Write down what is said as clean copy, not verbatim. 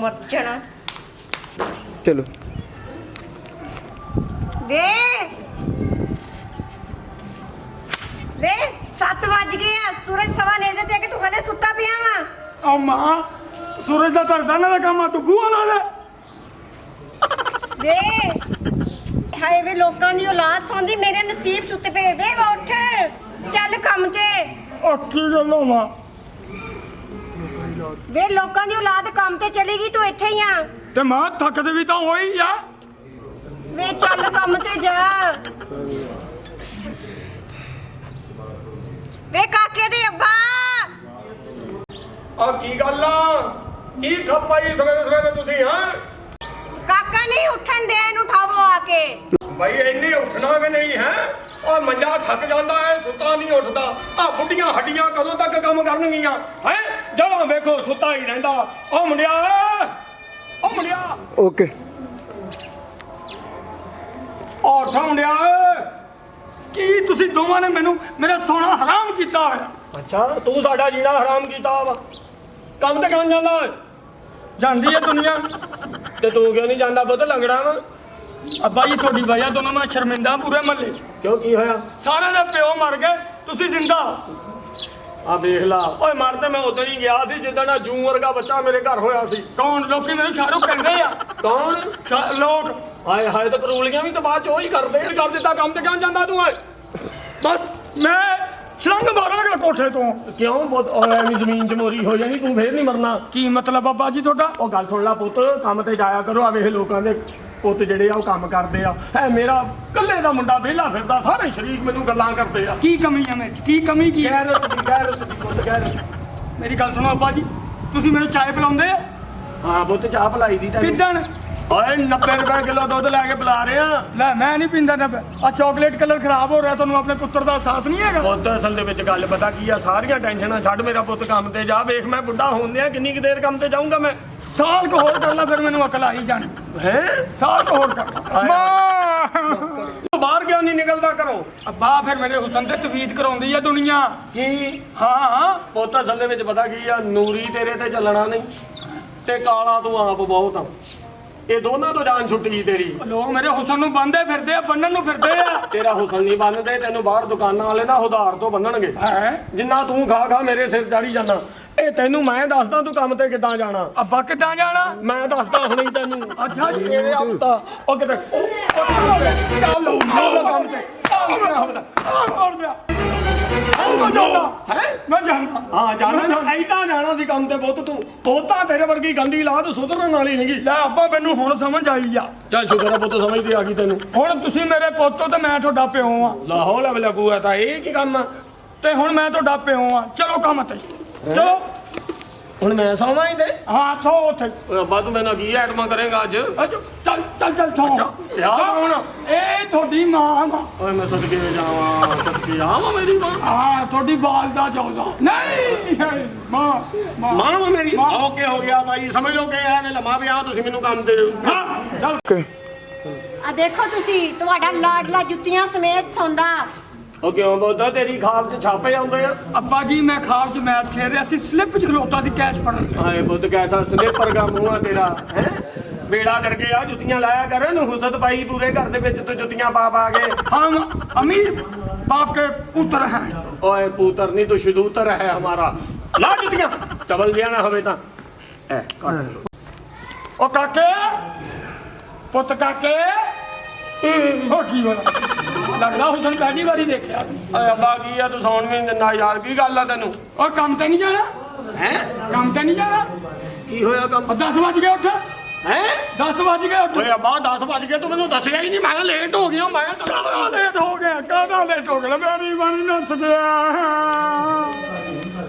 मर जाना। चलो वे वे 7 बज गए हैं, सूरज सवा नेजे ते कि तू हले सुत्ता पिया वा। आ मां सूरज दा तरदाना दा काम आ तू बूआ ला दे। वे हाय वे लोकां दी औलाद सौंदी, मेरे नसीब सुत्ते पे। वे उठ चल काम ते। ओ की गल मां वे लोकां दी औलाद काम ते चली गई, तू इत्थे ही आ। ते मां थकद भी तां होई आ। वे चल काम ते जा। वे काके दे अब्बा आ की गल आ की थप्पाई सवेरे सवेरे तुसी हैं? काका नहीं उठन दे, इन्हू उठावो आके। भाई इन्नी उठना भी नहीं है और मंजा थक जाता है, सुता नहीं उठता। आ बुढ़ियां हड्डियां कदों तक काम करनगियां हैं? जदों वेखो सुता ही रहिंदा। ओ मुंडिया ओ मुंडिया ओके ओ उठ मुंडिया की तुसी दोवां ने मैनू मेरा सोना हराम कीता होया। अच्छा तू साडा जीना हराम कीता वा, काम ते कौन जांदा है? ਜਾਂਦੀ ਹੈ ਦੁਨੀਆ ਤੇ ਤੂੰ ਕਿਉਂ ਨਹੀਂ ਜਾਂਦਾ? ਪੁੱਤ ਲੰਗੜਾ ਵਾ। ਅੱਬਾ ਜੀ ਤੁਹਾਡੀ ਵਜ੍ਹਾ ਤੋਂ ਮੈਂ ਸ਼ਰਮਿੰਦਾ ਪੂਰੇ ਮਹੱਲੇ 'ਚ। ਕਿਉਂ ਕੀ ਹੋਇਆ? ਸਾਰਿਆਂ ਦੇ ਪਿਓ ਮਰ ਗਏ, ਤੁਸੀਂ ਜ਼ਿੰਦਾ। ਆ ਵੇਖ ਲਾ ਓਏ ਮਰਦੇ ਮੈਂ ਉਦੋਂ ਹੀ ਗਿਆ ਸੀ ਜਿੱਦਣ ਆ ਜੂੰ ਵਰਗਾ ਬੱਚਾ ਮੇਰੇ ਘਰ ਹੋਇਆ ਸੀ। ਕੌਣ? ਲੋਕੀ ਮੈਨੂੰ ਸ਼ਾਹਰੁਖ ਕਹਿੰਦੇ ਆ। ਕੌਣ ਲੋਕ? ਹਾਏ ਹਾਏ ਤਾਂ ਕਰੂਲੀਆਂ ਵੀ ਤਾਂ ਬਾਅਦ 'ਚ ਉਹੀ ਕਰਦੇ ਕਰ ਦਿੱਤਾ। ਕੰਮ ਤੇ ਕਿਉਂ ਜਾਂਦਾ ਤੂੰ? ਬਸ ਮੈਂ ਛਲੰਗ ਮਾਰਾਂਗਾ ਕੋਠੇ ਤੋਂ। ਕਿਉਂ ਬਹੁਤ ਐਵੇਂ ਜ਼ਮੀਨ 'ਚ ਮੋਰੀ ਹੋ ਜਾਣੀ, ਤੂੰ ਫੇਰ ਨਹੀਂ ਮਰਨਾ। ਕੀ ਮਤਲਬ ਬਾਬਾ ਜੀ ਤੁਹਾਡਾ? ਉਹ ਗੱਲ ਸੁਣ ਲਾ ਪੁੱਤ, ਕੰਮ ਤੇ ਜਾਇਆ ਕਰੋ। ਆ ਵੇਖ ਲੋਕਾਂ ਦੇ ਪੁੱਤ ਜਿਹੜੇ ਆ ਉਹ ਕੰਮ ਕਰਦੇ ਆ। ਹੈ ਮੇਰਾ ਕੱਲੇ ਦਾ ਮੁੰਡਾ ਵਿਹਲਾ ਫਿਰਦਾ, ਸਾਰੇ ਸ਼ਰੀਕ ਮੈਨੂੰ ਗੱਲਾਂ ਕਰਦੇ ਆ। ਕੀ ਕਮੀ ਆ ਮੇਰੇ 'ਚ? ਕੀ ਕਮੀ ਕੀ? ਗੈਰਤ ਦੀ ਪੁੱਤ ਗੈਰਤ। ਮੇਰੀ ਗੱਲ ਸੁਣੋ ਅੱਬਾ ਜੀ, ਤੁਸੀਂ ਮੈਨੂੰ ਚਾਹ ਪਿਲਾਉਂਦੇ ਆ? ਹਾਂ ਪੁੱਤ ਚਾਹ ਪਿਲਾਈ ਦੀ। ਕਿੱਦਣ? ਓਏ 90 ਰੁਪਏ ਕਿਲੋ ਦੁੱਧ ਲੈ ਕੇ ਪਿਲਾ ਰਹੇ ਆ। ਲੈ ਮੈਂ ਨਹੀਂ ਪੀਂਦਾ 90। ਆ ਚਾਕਲੇਟ ਕਲਰ ਖਰਾਬ ਹੋ ਰਿਹਾ, ਤੁਹਾਨੂੰ ਆਪਣੇ ਪੁੱਤਰ ਦਾ ਅਹਿਸਾਸ ਨਹੀਂ ਹੈਗਾ? ਪੁੱਤ ਅਸਲ ਦੇ ਵਿੱਚ ਗੱਲ ਪਤਾ ਕੀ ਆ, ਸਾਰੀਆਂ ਟੈਨਸ਼ਨਾਂ ਛੱਡ, ਮੇਰਾ ਪੁੱਤ ਕੰਮ ਤੇ ਜਾ। ਵੇਖ ਮੈਂ ਬੁੱਢਾ ਹੋਂਦਿਆਂ ਕਿੰਨੀ ਕੁ ਦੇਰ ਕੰਮ ਤੇ ਜਾਊਂਗਾ ਮੈਂ? ਸਾਲ ਕੁ ਹੋਰ ਕਰ ਲਾ ਫਿਰ ਮੈਨੂੰ ਅਕਲ ਆਈ ਜਾਣੀ ਹੈ। ਸਾਲ ਕੁ ਹੋਰ ਕਰ ਬਾਹਰ ਕਿਉਂ ਨਹੀਂ ਨਿਕਲਦਾ ਘਰੋਂ? ਅੱਬਾ ਫਿਰ ਮੇਰੇ ਹੁਸਨ ਤੇ ਤਵੀਤ ਕਰਾਉਂਦੀ ਆ ਦੁਨੀਆ। ਕੀ? ਹਾਂ ਪੁੱਤ ਅਸਲ ਦੇ ਵਿੱਚ ਪਤਾ ਕੀ ਆ, ਨੂਰੀ ਤੇਰੇ ਤੇ ਚੱਲਣਾ ਨਹੀਂ ਤੇ ਕਾਲਾ ਤੂੰ ਆਪ ਬਹੁਤ ਆ। ਇਹ ਦੋਨਾਂ ਤੋਂ ਜਾਨ ਛੁੱਟੀ ਤੇਰੀ। ਲੋਕ ਮੇਰੇ ਹੁਸਨ ਨੂੰ ਬੰਨਦੇ ਫਿਰਦੇ ਆ, ਬੰਨਣ ਨੂੰ ਫਿਰਦੇ ਆ। ਤੇਰਾ ਹੁਸਨ ਨਹੀਂ ਬੰਨਦੇ, ਤੈਨੂੰ ਬਾਹਰ ਦੁਕਾਨਾਂ ਵਾਲੇ ਨਾ ਉਧਾਰ ਤੋਂ ਬੰਨਣਗੇ। ਜਿੰਨਾ ਤੂੰ ਖਾ ਖਾ ਮੇਰੇ ਸਿਰ ਚੜੀ ਜਾਣਾ। ਇਹ ਤੈਨੂੰ ਮੈਂ ਦੱਸਦਾ ਤੂੰ ਕੰਮ ਤੇ ਕਿੱਦਾਂ ਜਾਣਾ। ਅੱਬਾ ਕਿੱਦਾਂ ਜਾਣਾ? ਮੈਂ ਦੱਸਦਾ ਹੁਣੇ ਹੀ ਤੈਨੂੰ। ਅੱਛਾ ਜੀ ਇਹ ਹਫਤਾ ਉਹ ਕਿਤੇ ਚੱਲ ਕੰਮ ਤੇ ਮੈਂ ਜਾਣਾ। ਹਾਂ ਜਾਣਾ ਐਦਾਂ ਜਾਣਾ ਸੀ ਕੰਮ ਤੇ ਪੁੱਤ। ਤੂੰ ਤੋਤਾ ਤੇਰੇ ਵਰਗੀ ਗੰਦੀ ਲਾਦ ਸੁਧਰਨ ਵਾਲੀ ਨਹੀਂ। ਲੈ ਅੱਬਾ ਮੈਨੂੰ ਹੁਣ ਸਮਝ ਆਈ ਆ। ਚੱਲ ਸ਼ੁਕਰ ਆ ਪੁੱਤ ਸਮਝਦੀ ਆ ਗਈ ਤੈਨੂੰ। ਹੁਣ ਤੁਸੀਂ ਮੇਰੇ ਪੁੱਤ ਹੋ ਤੇ ਮੈਂ ਤੁਹਾਡਾ ਪਿਓ ਆ। ਲਾਹੌਰ ਲੱਗੂ ਆ ਤਾਂ ਇਹ ਕੀ ਕੰਮ ਆ? ਤੇ ਹੁਣ ਮੈਂ ਤੁਹਾਡਾ ਪਿਓ ਆ। ਚਲੋ ਕੰਮ ਤੇ ਚਲੋ। ਹੁਣ ਮੈਂ ਸੌਵਾਂ ਹੀ ਤੇ? ਹਾਂ ਸੌ ਉੱਥੇ। ਅੱਬਾ ਤੂੰ ਮੈਨੂੰ ਕੀ ਐਟਮਾਂ ਕਰੇਗਾ ਅੱਜ? ਚੱਲ ਚੱਲ ਚੱਲ ਸੌ। ਹੁਣ ਇਹ ਤੁਹਾਡੀ ਮਾਂ ਵਾ। ਓਏ ਮੈਂ ਸਦਕੇ ਜਾਵਾਂ, ਸਦਕੇ ਆਵਾਂ ਮੇਰੀ ਮਾਂ। ਹਾਂ ਤੁਹਾਡੀ ਵਾਲਦਾ ਚਾਹੁੰਦਾ ਨਹੀਂ ਮਾਂ। ਮਾਂ ਵਾ ਮੇਰੀ। ਓਕੇ ਹੋ ਗਿਆ ਬਾਈ, ਸਮਝ ਲਓ ਕਿ ਇਹਨੇ ਲੰਮਾ ਪਿਆ, ਤੁਸੀਂ ਮੈਨੂੰ ਕੰਮ ਦੇ। ਹਾਂ ਚੱਲ ਆ ਦੇਖੋ ਤੁਸੀਂ, ਤੁਹਾਡਾ ਲਾਡਲਾ ਜੁੱਤੀਆਂ ਸਮੇਤ ਸੌਂਦਾ। ਉਹ ਕਿਉਂ ਬੋਲਦਾ? ਤੇਰੀ ਖਾਬ 'ਚ ਛਾਪੇ ਆਉਂਦੇ ਆ। ਅੱਬਾ ਜੀ ਮੈਂ ਖਾਬ 'ਚ ਮੈਚ ਖੇਡ ਰਿਹਾ ਸੀ, ਸਲਿੱਪ 'ਚ ਖਲੋਤਾ ਸੀ ਕੈਚ ਫੜਨ। ਹਾਏ ਬੁੱਧ ਕੈਸਾ ਸਲਿੱਪਰ ਦਾ ਮੂੰਹ ਆ ਤੇਰਾ ਹੈ। ਬੇੜਾ ਕਰਕੇ ਆ ਜੁੱਤੀਆਂ ਲਾਇਆ ਕਰ। ਇਹਨੂੰ ਹੁਸਤ ਪਾਈ ਪੂਰੇ ਘਰ ਦੇ ਵਿੱਚ ਤੂੰ ਜੁੱਤੀਆਂ ਪਾ ਪਾ ਕੇ। ਹਮ ਅਮੀਰ ਬਾਪ ਕੇ ਪੁੱਤਰ ਹੈ। ਓਏ ਪੁੱਤਰ ਨਹੀਂ ਤੂੰ ਸ਼ਦੂਤਰ ਹੈ ਹਮਾਰਾ। ਲਾ ਜੁੱਤੀਆਂ ਚਬਲ ਜਾਣਾ ਹੋਵੇ ਤਾਂ ਐ ਕੱਟ। ਉਹ ਕਾਕੇ ਪੁੱਤ ਕਾਕੇ ਹੋ ਕੀ ਹੋਣਾ? ਲੱਗਦਾ ਹੁਸਨ ਪਹਿਲੀ ਵਾਰੀ ਦੇਖਿਆ। ਓਏ ਅੱਬਾ ਕੀ ਆ ਤੂੰ ਸੌਣ ਵੀ ਨਹੀਂ ਦਿੰਦਾ ਯਾਰ? ਕੀ ਗੱਲ ਆ ਤੈਨੂੰ? ਓ ਕੰਮ ਤੇ ਨਹੀਂ ਜਾਣਾ ਹੈ? ਕੰਮ ਤੇ ਨਹੀਂ ਜਾਣਾ? ਕੀ ਹੋਇਆ ਕੰਮ? 10 ਵਜ ਗਏ ਉੱਠ। ਹੈ 10 ਵਜ ਗਏ ਉੱਠ। ਓਏ ਅੱਬਾ 10 ਵਜ ਗਏ ਤੂੰ ਮੈਨੂੰ ਦੱਸਿਆ ਹੀ ਨਹੀਂ। ਮੈਂ ਲੇਟ ਹੋ ਗਿਆ। ਮੈਂ ਤਾਂ ਲੇਟ ਹੋ ਗਿਆ। ਕਾਹਦਾ ਲੇਟ ਹੋ ਗਿਆ? ਮੇਰੀ ਬਾਣੀ ਨੱਸ ਗਿਆ।